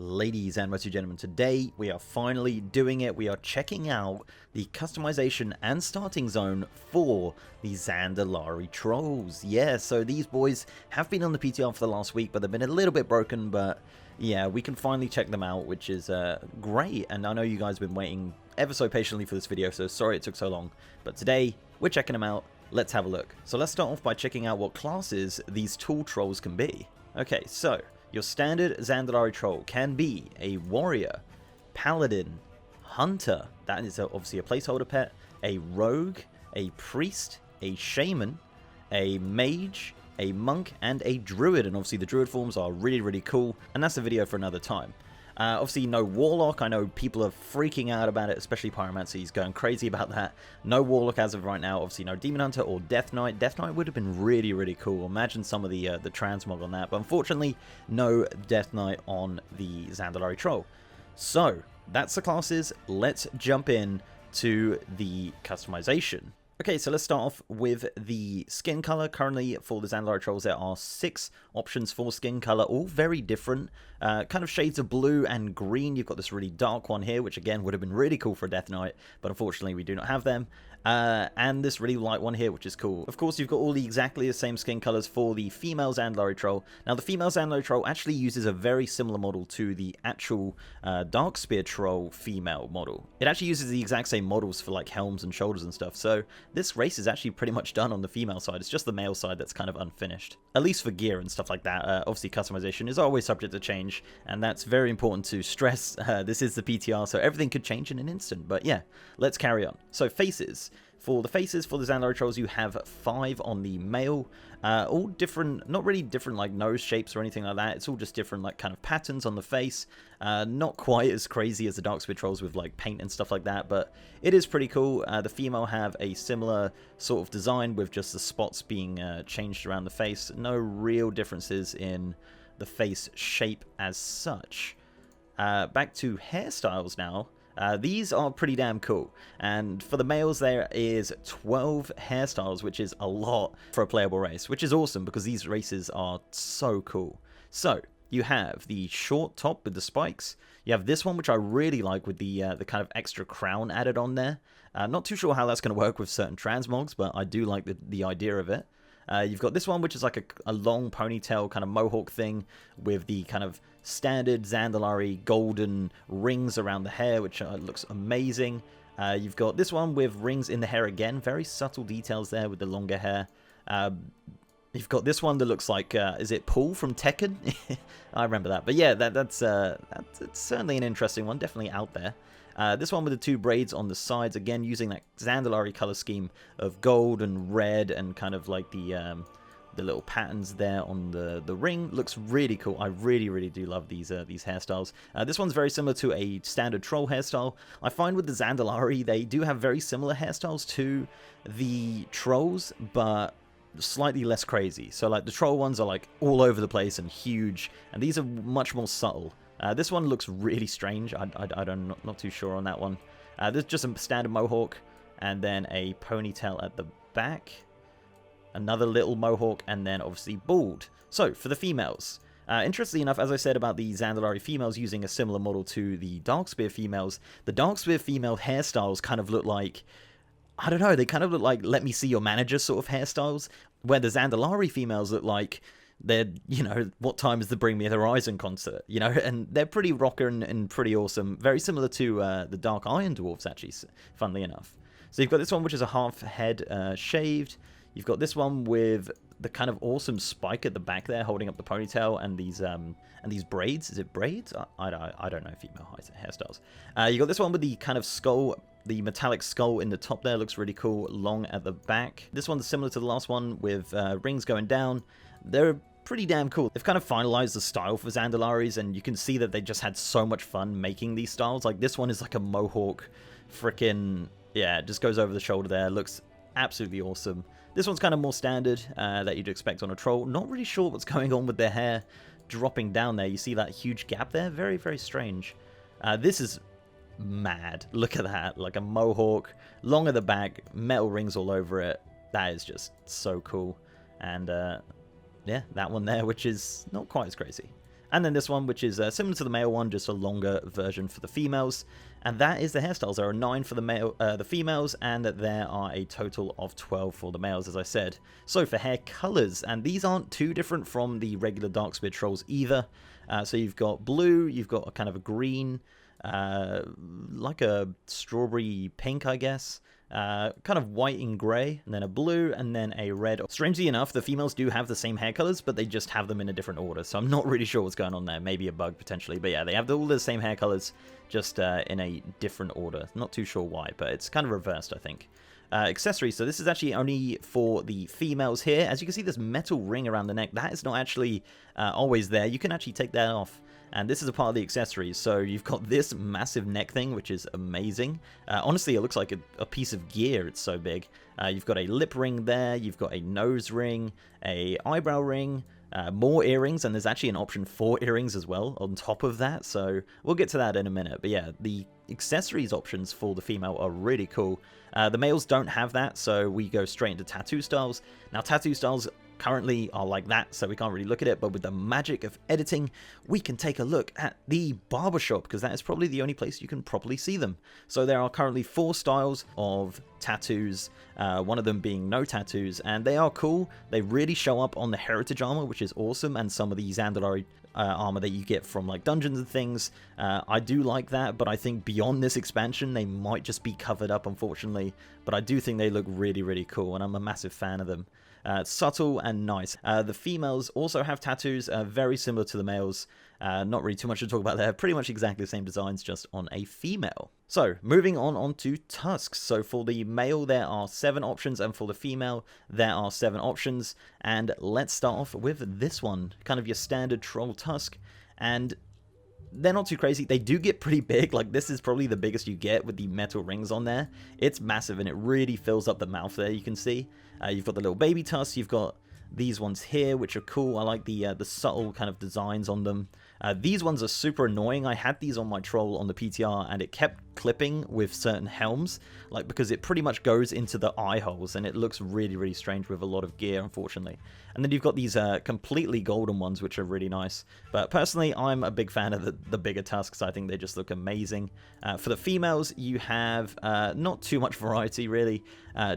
Ladies and gentlemen, today we are finally doing it. We are checking out the customization and starting zone for the Zandalari trolls. Yeah, so these boys have been on the PTR for the last week, but they've been a little bit broken, but yeah, we can finally check them out, which is great. And I know you guys have been waiting ever so patiently for this video, so sorry it took so long. But today, we're checking them out. Let's have a look. So let's start off by checking out what classes these tool trolls can be. Okay, so your standard Zandalari troll can be a warrior, paladin, hunter, that is obviously a placeholder pet, a rogue, a priest, a shaman, a mage, a monk, and a druid. And obviously the druid forms are really cool, and that's a video for another time. Obviously no warlock. I know people are freaking out about it, especially pyromancy. He's going crazy about that. No warlock as of right now. Obviously no demon hunter or death knight. Death knight would have been really cool. Imagine some of the transmog on that, but unfortunately no death knight on the Zandalari troll. So that's the classes. Let's jump in to the customization. Okay, so let's start off with the skin color. Currently, for the Zandalari trolls, there are 6 options for skin color, all very different. Kind of shades of blue and green. You've got this really dark one here, which again would have been really cool for a Death Knight, but unfortunately we do not have them. And this really light one here, which is cool. Of course, you've got all exactly the same skin colors for the female Zandalari troll. Now, the female Zandalari troll actually uses a very similar model to the actual Darkspear troll female model. It actually uses the exact same models for like helms and shoulders and stuff. So this race is actually pretty much done on the female side. It's just the male side that's kind of unfinished, at least for gear and stuff like that. Obviously, customization is always subject to change, and that's very important to stress. This is the PTR, so everything could change in an instant. But yeah, let's carry on. So faces. For the faces for the Zandalari trolls, you have 5 on the male, all different, not really different like nose shapes or anything like that. It's all just different like kind of patterns on the face. Not quite as crazy as the Darkspear trolls with like paint and stuff like that, but it is pretty cool. The female have a similar sort of design with just the spots being changed around the face. No real differences in the face shape as such. Back to hairstyles now. These are pretty damn cool, and for the males there is 12 hairstyles, which is a lot for a playable race, which is awesome because these races are so cool. So you have the short top with the spikes. You have this one, which I really like, with the kind of extra crown added on there. Not too sure how that's going to work with certain transmogs, but I do like the idea of it. You've got this one, which is like a long ponytail kind of mohawk thing with the kind of standard Zandalari golden rings around the hair, which looks amazing. You've got this one with rings in the hair again, very subtle details there with the longer hair. You've got this one that looks like, is it Paul from Tekken? I remember that. But yeah, that's certainly an interesting one, definitely out there. This one with the 2 braids on the sides, again using that Zandalari color scheme of gold and red and kind of like the little patterns there on the ring. Looks really cool. I really do love these hairstyles. This one's very similar to a standard troll hairstyle. I find with the Zandalari, they do have very similar hairstyles to the trolls, but slightly less crazy. So like the troll ones are like all over the place and huge, and these are much more subtle. This one looks really strange. I'm not too sure on that one. There's just a standard mohawk, and then a ponytail at the back, another little mohawk, and then obviously bald. So for the females, interestingly enough, as I said about the Zandalari females using a similar model to the Darkspear females, the Darkspear female hairstyles kind of look like, I don't know, they kind of look like Let Me See Your Manager sort of hairstyles, where the Zandalari females look like they're, you know, what time is the Bring Me the Horizon concert, you know, and they're pretty rocker and pretty awesome. Very similar to the Dark Iron Dwarves, actually, funnily enough. So you've got this one, which is a half head shaved. You've got this one with the kind of awesome spike at the back there, holding up the ponytail, and these braids. Is it braids? I don't know female hairstyles. You got this one with the kind of skull, the metallic skull in the top there. Looks really cool, long at the back. This one's similar to the last one with rings going down. They're pretty damn cool. They've kind of finalized the style for Zandalaris, and you can see that they just had so much fun making these styles. Like this one is like a mohawk, freaking, yeah, it just goes over the shoulder there. Looks absolutely awesome. This one's kind of more standard that you'd expect on a troll. Not really sure what's going on with their hair dropping down there. You see that huge gap there? Very strange. This is mad. Look at that. Like a mohawk, long at the back, metal rings all over it. That is just so cool. And yeah, that one there, which is not quite as crazy. And then this one, which is similar to the male one, just a longer version for the females. And that is the hairstyles. There are 9 for the females, and there are a total of 12 for the males, as I said. So for hair colors, and these aren't too different from the regular Darkspear trolls either. So you've got blue, you've got a kind of a green, like a strawberry pink, I guess. Kind of white and grey, and then a blue, and then a red. Strangely enough, the females do have the same hair colors, but they just have them in a different order, so I'm not really sure what's going on there. Maybe a bug, potentially, but yeah, they have all the same hair colors, just in a different order. Not too sure why, but it's kind of reversed, I think. Accessories, so this is actually only for the females here. As you can see, this metal ring around the neck, that is not actually always there. You can actually take that off. And this is a part of the accessories, so you've got this massive neck thing, which is amazing. Honestly, it looks like a piece of gear, it's so big. You've got a lip ring there, you've got a nose ring, a eyebrow ring, more earrings, and there's actually an option for earrings as well on top of that, so we'll get to that in a minute. But yeah, the accessories options for the female are really cool. The males don't have that, so we go straight into tattoo styles. Now, tattoo styles currently are like that, so we can't really look at it, but with the magic of editing, we can take a look at the barbershop, because that is probably the only place you can properly see them. So there are currently 4 styles of tattoos, one of them being no tattoos, and they are cool. They really show up on the heritage armor, which is awesome, and some of the Zandalari armor that you get from like dungeons and things. I do like that, but I think beyond this expansion they might just be covered up, unfortunately, but I do think they look really, really cool, and I'm a massive fan of them. Subtle and nice. The females also have tattoos, very similar to the males. Not really too much to talk about there. Pretty much exactly the same designs, just on a female. So, moving on to tusks. So for the male, there are 7 options, and for the female, there are 7 options. And let's start off with this one. Kind of your standard troll tusk. And they're not too crazy. They do get pretty big. Like, this is probably the biggest you get with the metal rings on there. It's massive, and it really fills up the mouth there, you can see. You've got the little baby tusks. You've got these ones here, which are cool. I like the subtle kind of designs on them. These ones are super annoying. I had these on my troll on the PTR, and it kept clipping with certain helms, like, because it pretty much goes into the eye holes, and it looks really, really strange with a lot of gear, unfortunately. And then you've got these completely golden ones, which are really nice. But personally, I'm a big fan of the bigger tusks. I think they just look amazing. For the females, you have not too much variety, really.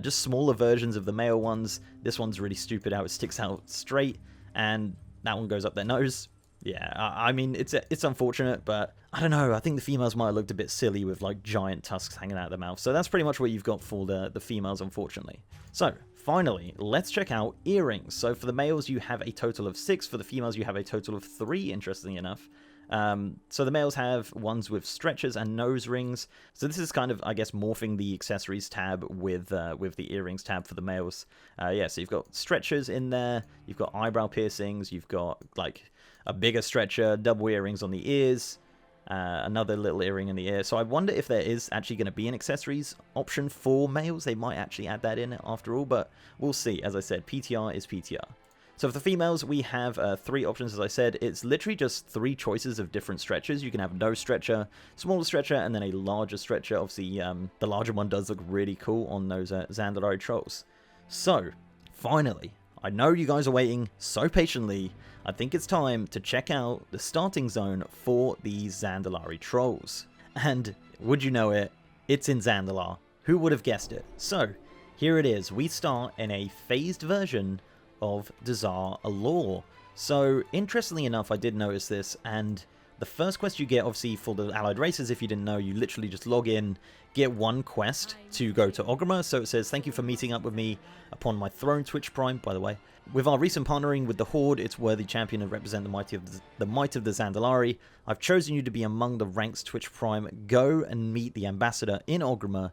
Just smaller versions of the male ones. This one's really stupid how it sticks out straight, and that one goes up their nose. Yeah, I mean, it's unfortunate, but I don't know. I think the females might have looked a bit silly with like giant tusks hanging out of their mouth. So that's pretty much what you've got for the females, unfortunately. So finally, let's check out earrings. So for the males, you have a total of 6. For the females, you have a total of 3, interestingly enough. So the males have ones with stretchers and nose rings. So this is kind of, I guess, morphing the accessories tab with the earrings tab for the males. Yeah, so you've got stretchers in there. You've got eyebrow piercings. You've got like a bigger stretcher, double earrings on the ears, another little earring in the ear. So I wonder if there is actually going to be an accessories option for males. They might actually add that in after all, but we'll see. As I said, PTR is PTR. So for the females, we have 3 options, as I said. It's literally just 3 choices of different stretchers. You can have no stretcher, smaller stretcher, and then a larger stretcher. Obviously, the larger one does look really cool on those Zandalari trolls. So, finally, I know you guys are waiting so patiently. I think it's time to check out the starting zone for these Zandalari trolls. And, would you know it, it's in Zandalar. Who would have guessed it? So, here it is. We start in a phased version of Desire Allure. So, interestingly enough, I did notice this, and the first quest you get, obviously, for the allied races, if you didn't know, you literally just log in, get 1 quest to go to Orgrimmar. So it says, thank you for meeting up with me upon my throne, Twitch Prime, by the way. With our recent partnering with the Horde, its worthy champion to represent the might of the Zandalari, I've chosen you to be among the ranks, Twitch Prime. Go and meet the ambassador in Orgrimmar.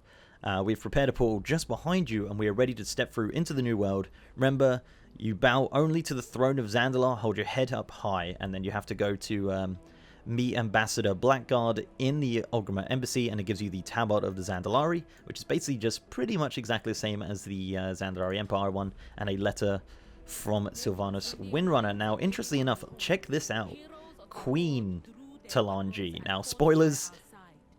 We've prepared a portal just behind you, and we are ready to step through into the new world. Remember, you bow only to the throne of Zandalar, hold your head up high, and then you have to go to meet Ambassador Blackguard in the Orgrimmar Embassy, and it gives you the Tabard of the Zandalari, which is basically just pretty much exactly the same as the Zandalari Empire one, and a letter from Sylvanus Windrunner. Now, interestingly enough, check this out. Queen Talanji. Now, spoilers,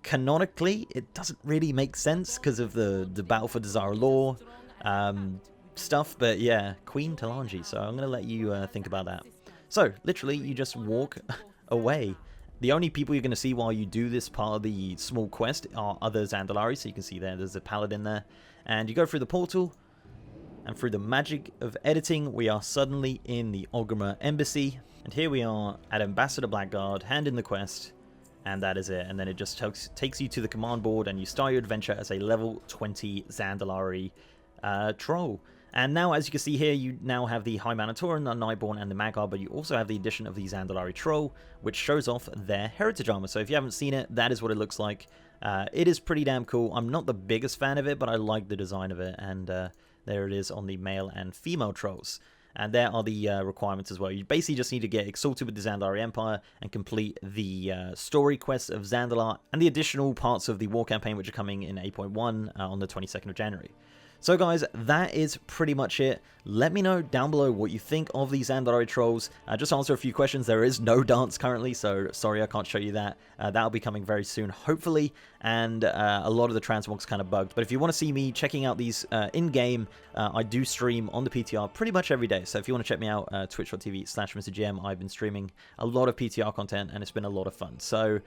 canonically, it doesn't really make sense because of the Battle for Desire lore stuff, but yeah, Queen Talanji. So I'm going to let you think about that. So, literally, you just walk away. The only people you're going to see while you do this part of the small quest are other Zandalari. So you can see there's a paladin there. And you go through the portal. And through the magic of editing, we are suddenly in the Orgrimmar Embassy. And here we are at Ambassador Blackguard, hand in the quest. And that is it. And then it just takes you to the command board and you start your adventure as a level 20 Zandalari troll. And now, as you can see here, you now have the High Manitoran, the Nightborn, and the Magar, but you also have the addition of the Zandalari Troll, which shows off their heritage armor. So if you haven't seen it, that is what it looks like. It is pretty damn cool. I'm not the biggest fan of it, but I like the design of it. And there it is on the male and female trolls. And there are the requirements as well. You basically just need to get exalted with the Zandalari Empire and complete the story quests of Zandalar and the additional parts of the war campaign, which are coming in 8.1 on the 22nd of January. So guys, that is pretty much it. Let me know down below what you think of these Zandalari trolls. Just answer a few questions. There is no dance currently, so sorry I can't show you that. That'll be coming very soon, hopefully. And a lot of the transmogs kind of bugged. But if you want to see me checking out these in-game, I do stream on the PTR pretty much every day. So if you want to check me out, twitch.tv/MrGM, I've been streaming a lot of PTR content and it's been a lot of fun. So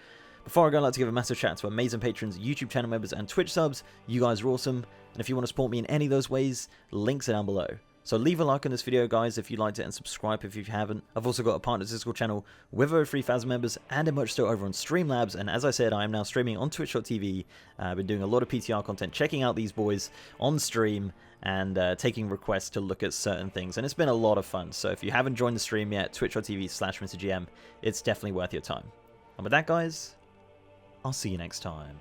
before I go, I'd like to give a massive shout out to amazing patrons, YouTube channel members, and Twitch subs. You guys are awesome. And if you want to support me in any of those ways, links are down below. So leave a like on this video, guys, if you liked it, and subscribe if you haven't. I've also got a partner Discord channel with over 3,000 members and a merch store over on Streamlabs. And as I said, I am now streaming on twitch.tv. I've been doing a lot of PTR content, checking out these boys on stream, and taking requests to look at certain things. And it's been a lot of fun. So if you haven't joined the stream yet, twitch.tv/MrGM, it's definitely worth your time. And with that, guys, I'll see you next time.